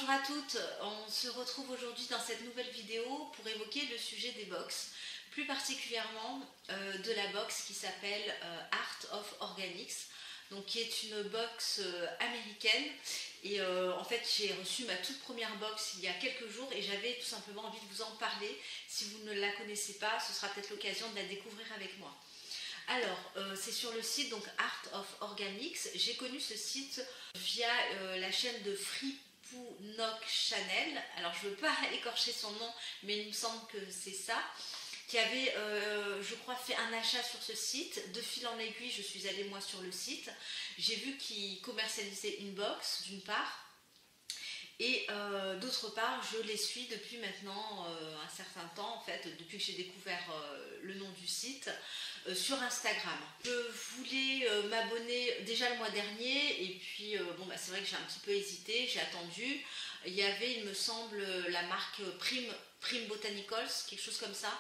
Bonjour à toutes, on se retrouve aujourd'hui dans cette nouvelle vidéo pour évoquer le sujet des box, plus particulièrement de la box qui s'appelle Art of Organics, donc qui est une box américaine. Et en fait j'ai reçu ma toute première box il y a quelques jours et j'avais tout simplement envie de vous en parler. Si vous ne la connaissez pas, ce sera peut-être l'occasion de la découvrir avec moi. Alors, c'est sur le site donc Art of Organics. J'ai connu ce site via la chaîne de Fripounok Channel. Alors, je ne veux pas écorcher son nom, mais il me semble que c'est ça. Qui avait, je crois, fait un achat sur ce site. De fil en aiguille, je suis allée moi sur le site. J'ai vu qu'il commercialisait une box, d'une part. Et d'autre part, je les suis depuis maintenant un certain temps, en fait, depuis que j'ai découvert le nom du site, sur Instagram. Je voulais m'abonner déjà le mois dernier, et puis bon, bah, c'est vrai que j'ai un petit peu hésité, j'ai attendu. Il y avait, il me semble, la marque Prime Botanicals, quelque chose comme ça,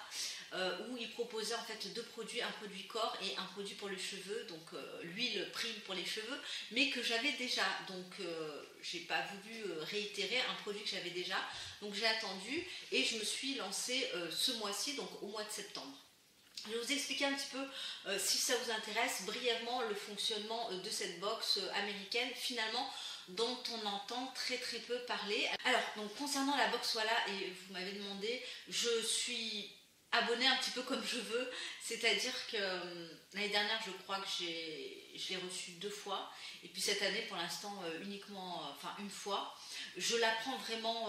où il proposait en fait deux produits, un produit corps et un produit pour les cheveux, donc l'huile Prime pour les cheveux, mais que j'avais déjà, donc j'ai pas voulu réitérer un produit que j'avais déjà, donc j'ai attendu et je me suis lancée ce mois-ci, donc au mois de septembre. Je vais vous expliquer un petit peu, si ça vous intéresse, brièvement le fonctionnement de cette box américaine, finalement, dont on entend très peu parler. Alors, donc concernant la box voilà, et vous m'avez demandé, je suis abonnée un petit peu comme je veux, c'est-à-dire que l'année dernière, je crois que je l'ai reçue 2 fois, et puis cette année, pour l'instant, uniquement, enfin une fois. Je la prends vraiment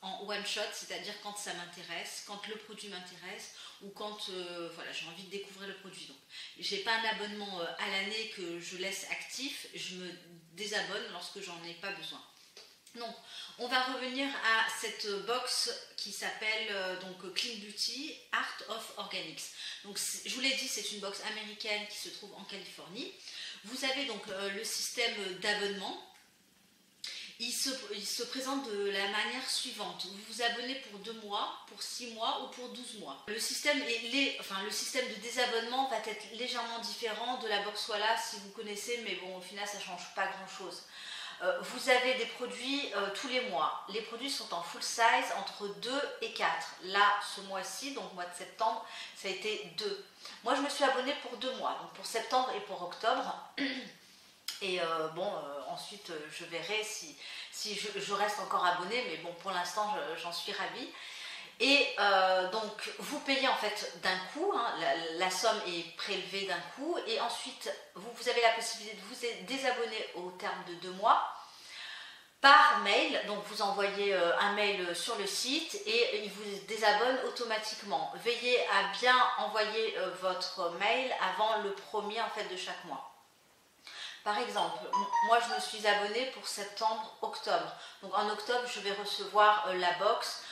en one shot, c'est-à-dire quand ça m'intéresse, quand le produit m'intéresse, ou quand voilà, j'ai envie de découvrir le produit. Donc, je n'ai pas un abonnement à l'année que je laisse actif, je me désabonne lorsque j'en ai pas besoin. Donc, on va revenir à cette box qui s'appelle donc Clean Beauty Art of Organics. Donc, je vous l'ai dit, c'est une box américaine qui se trouve en Californie. Vous avez donc le système d'abonnement. Il se présente de la manière suivante. Vous vous abonnez pour 2 mois, pour 6 mois ou pour 12 mois. Le système de désabonnement va être légèrement différent de la box Voilà si vous connaissez, mais bon, au final, ça ne change pas grand-chose. Vous avez des produits tous les mois. Les produits sont en full size entre 2 et 4. Là, ce mois-ci, donc mois de septembre, ça a été 2. Moi, je me suis abonnée pour 2 mois, donc pour septembre et pour octobre. Et ensuite je verrai si je reste encore abonnée, mais bon, pour l'instant j'en suis ravie. Et donc vous payez en fait d'un coup, hein, la somme est prélevée d'un coup, et ensuite vous avez la possibilité de vous désabonner au terme de 2 mois par mail. Donc vous envoyez un mail sur le site et il vous désabonne automatiquement. Veillez à bien envoyer votre mail avant le 1er en fait de chaque mois. Par exemple, moi je me suis abonnée pour septembre-octobre. Donc en octobre, je vais recevoir la box.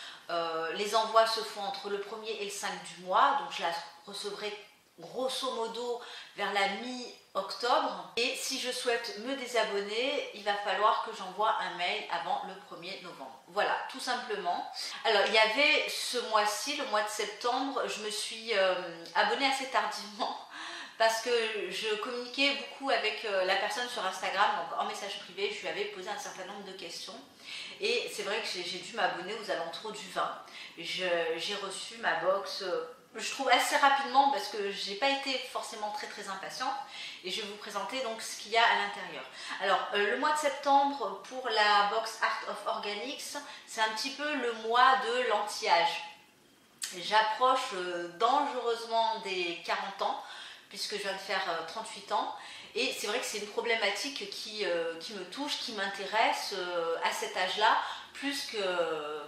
Les envois se font entre le 1er et le 5 du mois. Donc je la recevrai grosso modo vers la mi-octobre. Et si je souhaite me désabonner, il va falloir que j'envoie un mail avant le 1er novembre. Voilà, tout simplement. Alors il y avait ce mois-ci, le mois de septembre, je me suis abonnée assez tardivement, parce que je communiquais beaucoup avec la personne sur Instagram, donc en message privé, je lui avais posé un certain nombre de questions. Et c'est vrai que j'ai dû m'abonner aux alentours du 20. J'ai reçu ma box, je trouve assez rapidement, parce que je n'ai pas été forcément très impatiente. Et je vais vous présenter donc ce qu'il y a à l'intérieur. Alors, le mois de septembre, pour la box Art of Organics, c'est un petit peu le mois de l'anti-âge. J'approche dangereusement des 40 ans, puisque je viens de faire 38 ans. Et c'est vrai que c'est une problématique qui me touche, qui m'intéresse à cet âge-là, plus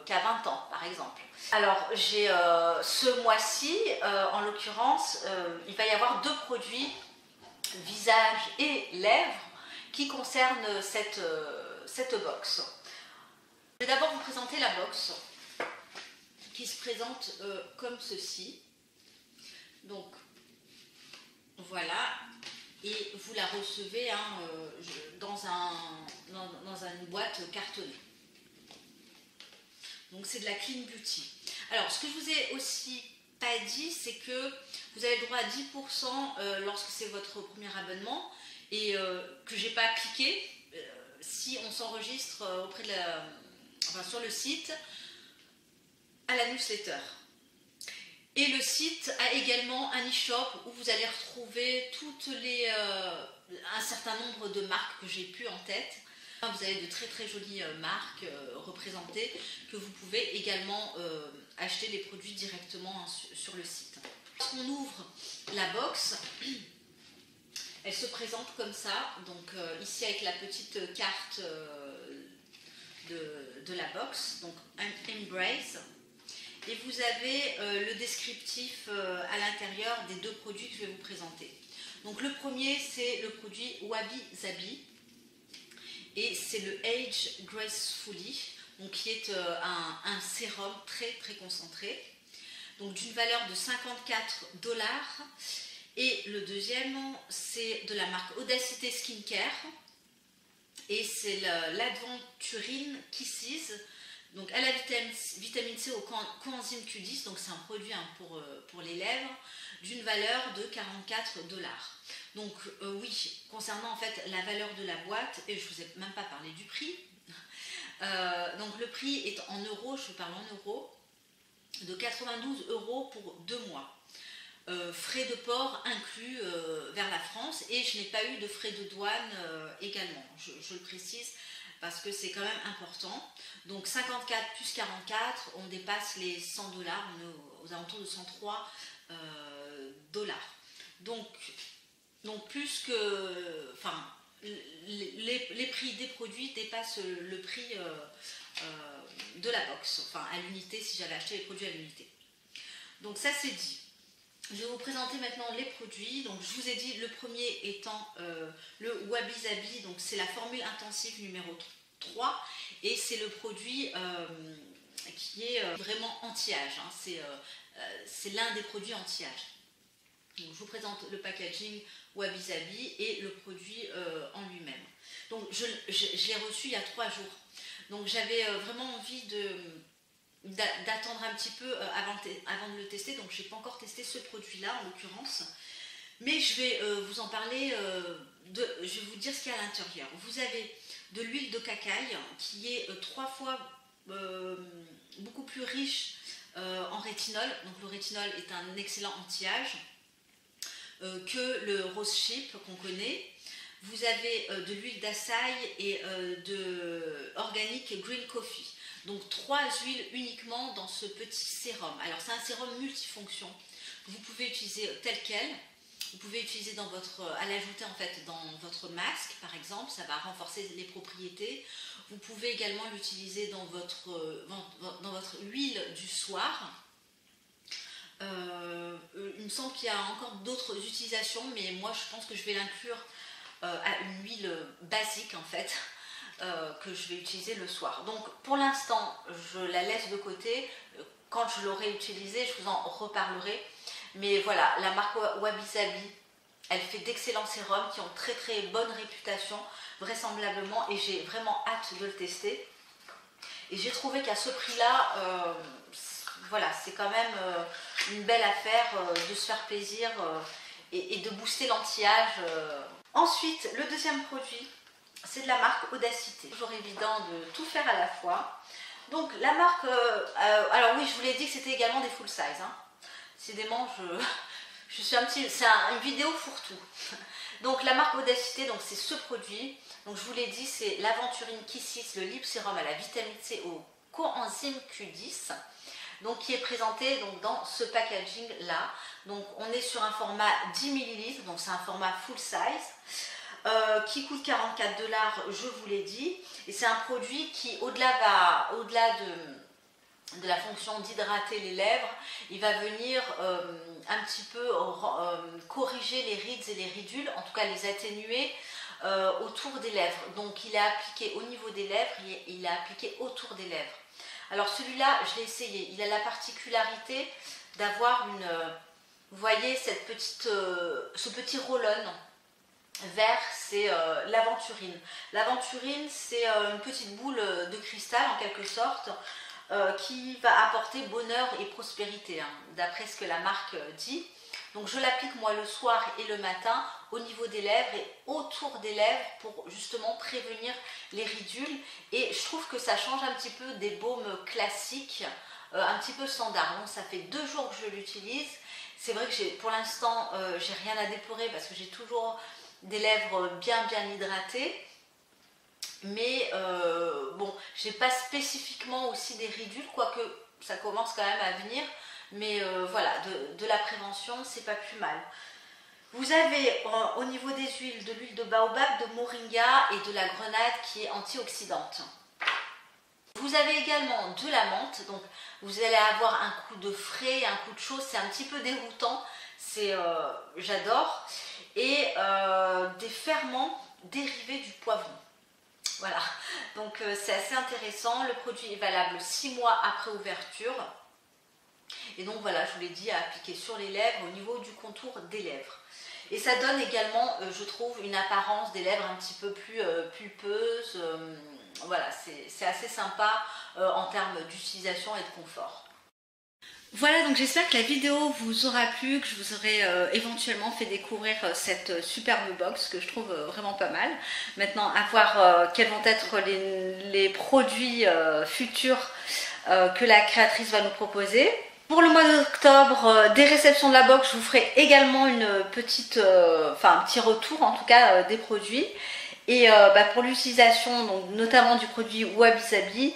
qu'à 20 ans, par exemple. Alors, j'ai ce mois-ci, en l'occurrence, il va y avoir 2 produits, visage et lèvres, qui concernent cette box. Je vais d'abord vous présenter la box, qui se présente comme ceci. Donc, voilà, et vous la recevez hein, dans une boîte cartonnée. Donc c'est de la Clean Beauty. Alors ce que je vous ai aussi pas dit, c'est que vous avez le droit à 10% lorsque c'est votre premier abonnement, et que j'ai pas appliqué si on s'enregistre auprès enfin sur le site, à la newsletter. Et le site a également un e-shop où vous allez retrouver un certain nombre de marques que j'ai plus en tête. Vous avez de très très jolies marques représentées que vous pouvez également acheter les produits directement sur le site. Lorsqu'on ouvre la box, elle se présente comme ça, donc ici avec la petite carte de la box, donc Embrace. Et vous avez le descriptif à l'intérieur des deux produits que je vais vous présenter. Donc le premier, c'est le produit Wabi Sabi et c'est le Age Gracefully, donc qui est un sérum très très concentré, donc d'une valeur de 54$. Et le deuxième, c'est de la marque Audacité Skincare et c'est l'Adventurine Kisses. Donc à la vitamine C au coenzyme Q10, donc c'est un produit pour les lèvres, d'une valeur de 44$. Donc oui, concernant en fait la valeur de la boîte, et je ne vous ai même pas parlé du prix, donc le prix est en euros, je vous parle en euros, de 92€ pour 2 mois. Frais de port inclus vers la France, et je n'ai pas eu de frais de douane également, je le précise, parce que c'est quand même important. Donc 54 plus 44, on dépasse les 100$, on est aux alentours de 103$. Donc plus que... Enfin, les prix des produits dépassent le prix de la box, enfin à l'unité si j'avais acheté les produits à l'unité. Donc ça c'est dit. Je vais vous présenter maintenant les produits. Donc je vous ai dit le premier étant le Wabi Sabi, donc c'est la formule intensive numéro 3 et c'est le produit qui est vraiment anti-âge. Hein. C'est l'un des produits anti-âge. Donc je vous présente le packaging Wabi Sabi et le produit en lui-même. Donc je l'ai reçu il y a 3 jours. Donc j'avais vraiment envie d'attendre un petit peu avant de le tester, donc je n'ai pas encore testé ce produit là en l'occurrence, mais je vais vous en parler, je vais vous dire ce qu'il y a à l'intérieur. Vous avez de l'huile de cacaille qui est 3 fois beaucoup plus riche en rétinol, donc le rétinol est un excellent anti-âge que le rose chip qu'on connaît. Vous avez de l'huile d'açaï et de organic green coffee. Donc 3 huiles uniquement dans ce petit sérum. Alors c'est un sérum multifonction. Vous pouvez utiliser tel quel. Vous pouvez utiliser à l'ajouter en fait dans votre masque par exemple. Ça va renforcer les propriétés. Vous pouvez également l'utiliser dans votre huile du soir. Il me semble qu'il y a encore d'autres utilisations, mais moi je pense que je vais l'inclure à une huile basique en fait. Que je vais utiliser le soir. Donc pour l'instant je la laisse de côté, quand je l'aurai utilisée je vous en reparlerai, mais voilà, la marque Wabi Sabi elle fait d'excellents sérums qui ont très très bonne réputation vraisemblablement, et j'ai vraiment hâte de le tester, et j'ai trouvé qu'à ce prix là voilà, c'est quand même une belle affaire de se faire plaisir et de booster l'anti-âge. Ensuite le deuxième produit, c'est de la marque Audacité. Toujours évident de tout faire à la fois. Donc la marque, alors oui, je vous l'ai dit que c'était également des full size. Hein. Décidément, je suis un petit, c'est une vidéo fourre-tout. Donc la marque Audacité, donc c'est ce produit. Donc je vous l'ai dit, c'est l'Aventurine Kisses, le lip sérum à la vitamine C au coenzyme Q10. Donc qui est présenté donc dans ce packaging là. Donc on est sur un format 10 ml, donc c'est un format full size. Qui coûte 44$, je vous l'ai dit, et c'est un produit qui au-delà de la fonction d'hydrater les lèvres, il va venir un petit peu corriger les rides et les ridules, en tout cas les atténuer autour des lèvres. Donc il est appliqué au niveau des lèvres et il est appliqué autour des lèvres. Alors celui-là, je l'ai essayé, il a la particularité d'avoir vous voyez ce petit roll-on vert, c'est l'aventurine. L'aventurine, c'est une petite boule de cristal en quelque sorte qui va apporter bonheur et prospérité, hein, d'après ce que la marque dit. Donc je l'applique moi le soir et le matin au niveau des lèvres et autour des lèvres pour justement prévenir les ridules. Et je trouve que ça change un petit peu des baumes classiques, un petit peu standard. Donc ça fait 2 jours que je l'utilise. C'est vrai que pour l'instant, j'ai rien à déplorer parce que j'ai toujours des lèvres bien hydratées. Mais bon, j'ai pas spécifiquement aussi des ridules, quoique ça commence quand même à venir. Mais voilà, de la prévention, c'est pas plus mal. Vous avez au niveau des huiles, de l'huile de baobab, de moringa et de la grenade qui est antioxydante. Vous avez également de la menthe, donc vous allez avoir un coup de frais, un coup de chaud, c'est un petit peu déroutant, j'adore. Et des ferments dérivés du poivron. Voilà, donc c'est assez intéressant. Le produit est valable 6 mois après ouverture. Et donc voilà, je vous l'ai dit, à appliquer sur les lèvres, au niveau du contour des lèvres. Et ça donne également, je trouve, une apparence des lèvres un petit peu plus pulpeuse. Voilà, c'est assez sympa en termes d'utilisation et de confort. Voilà, donc j'espère que la vidéo vous aura plu, que je vous aurai éventuellement fait découvrir cette superbe box que je trouve vraiment pas mal. Maintenant, à voir quels vont être les produits futurs que la créatrice va nous proposer. Pour le mois d'octobre, des réceptions de la box, je vous ferai également une petite, un petit retour en tout cas des produits. Et pour l'utilisation, notamment du produit Wabi Sabi,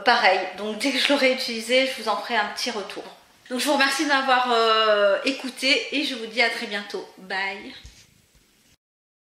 pareil, donc dès que je l'aurai utilisé, je vous en ferai un petit retour. Donc je vous remercie de m'avoir écouté et je vous dis à très bientôt. Bye!